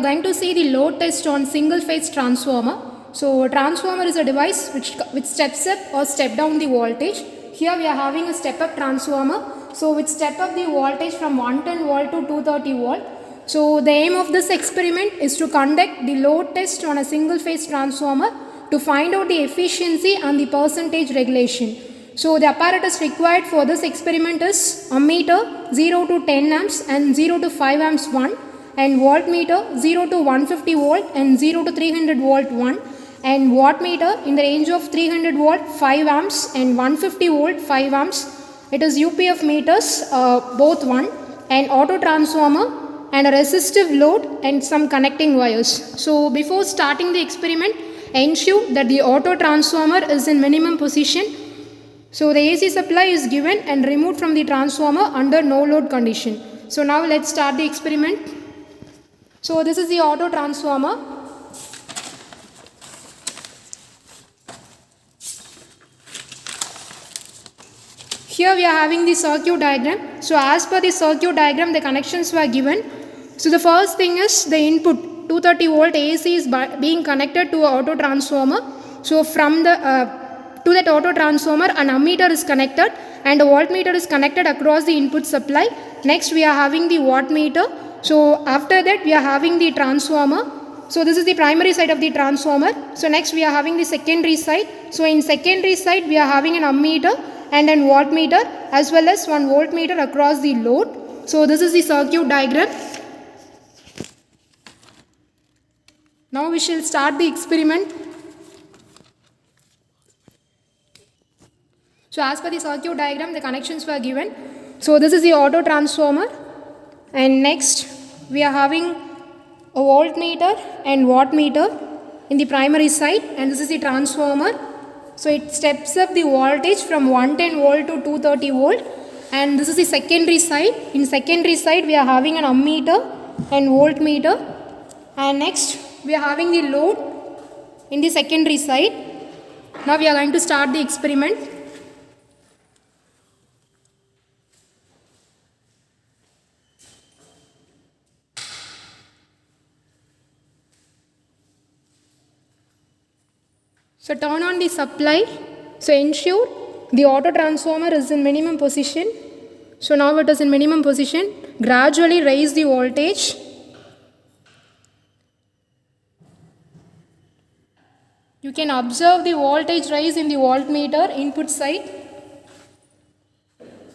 Going to see the load test on single phase transformer. So transformer is a device which steps up or step down the voltage. Here we are having a step up transformer, so which step up the voltage from 110 volt to 230 volt. So the aim of this experiment is to conduct the load test on a single phase transformer to find out the efficiency and the percentage regulation. So the apparatus required for this experiment is ammeter 0 to 10 amps and 0 to 5 amps 1, and voltmeter 0 to 150 volt and 0 to 300 volt 1, and wattmeter in the range of 300 volt 5 amps and 150 volt 5 amps. It is UPF meters both 1, and auto transformer and a resistive load and some connecting wires. So before starting the experiment, ensure that the auto transformer is in minimum position. So the AC supply is given and removed from the transformer under no load condition. So now let's start the experiment. So this is the auto transformer. Here we are having the circuit diagram. So as per the circuit diagram, the connections were given. So the first thing is the input 230 volt AC is being connected to an auto transformer. So from the to that auto transformer, an ammeter is connected and a voltmeter is connected across the input supply. Next we are having the wattmeter. So after that we are having the transformer. So this is the primary side of the transformer. So next we are having the secondary side. So in secondary side we are having an ammeter and an wattmeter as well as one voltmeter across the load. So this is the circuit diagram. Now we shall start the experiment. So as per the circuit diagram, the connections were given. So this is the auto transformer, and next we are having a voltmeter and wattmeter in the primary side, and this is the transformer. So it steps up the voltage from 110 volt to 230 volt, and this is the secondary side. In secondary side we are having an ammeter and voltmeter, and next we are having the load in the secondary side. Now we are going to start the experiment. So turn on the supply. So ensure the auto transformer is in minimum position. So now it is in minimum position. Gradually raise the voltage. You can observe the voltage rise in the voltmeter input side.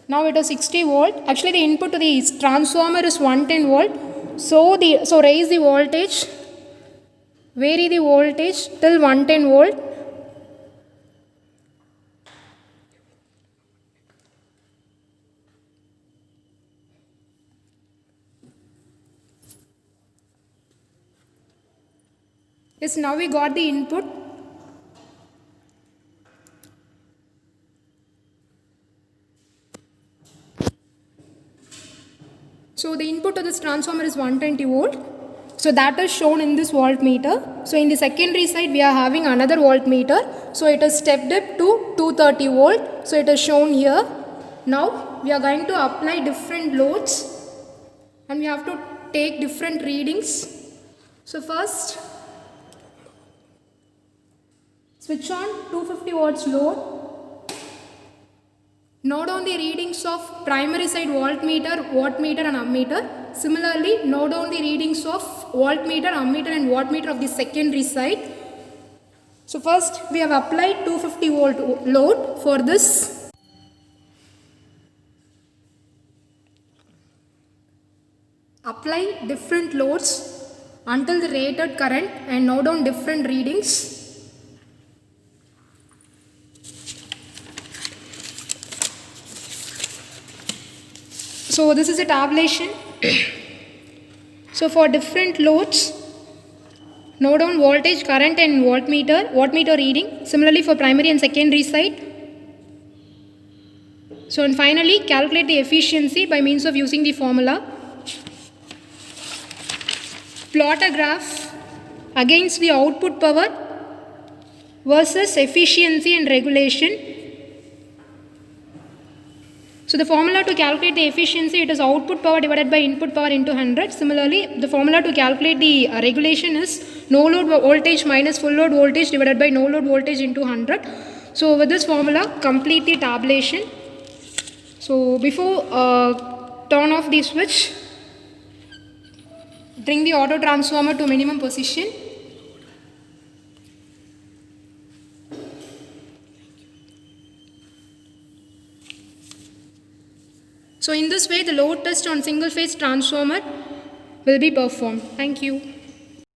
Now it is 60 volt. Actually the input to the transformer is 110 volt. So raise the voltage. Vary the voltage till 110 volt. Yes, now we got the input. So the input to this transformer is 120 volt. So that is shown in this voltmeter. So in the secondary side we are having another voltmeter. So it is stepped up to 230 volt. So it is shown here. Now we are going to apply different loads and we have to take different readings. So first, switch on 250 watts load. Note down the readings of primary side voltmeter, wattmeter and ammeter. Similarly, note down the readings of voltmeter, ammeter and wattmeter of the secondary side. So first we have applied 250 volt load for this. Apply different loads until the rated current and note down different readings. So this is a tabulation. So for different loads, note down voltage, current and wattmeter reading. Similarly for primary and secondary side. So and finally calculate the efficiency by means of using the formula. Plot a graph against the output power versus efficiency and regulation. So the formula to calculate the efficiency, it is output power divided by input power into 100. Similarly, the formula to calculate the regulation is no load voltage minus full load voltage divided by no load voltage into 100. So with this formula, complete the tabulation. So before turn off the switch, bring the auto transformer to minimum position. So in this way, the load test on single phase transformer will be performed. Thank you.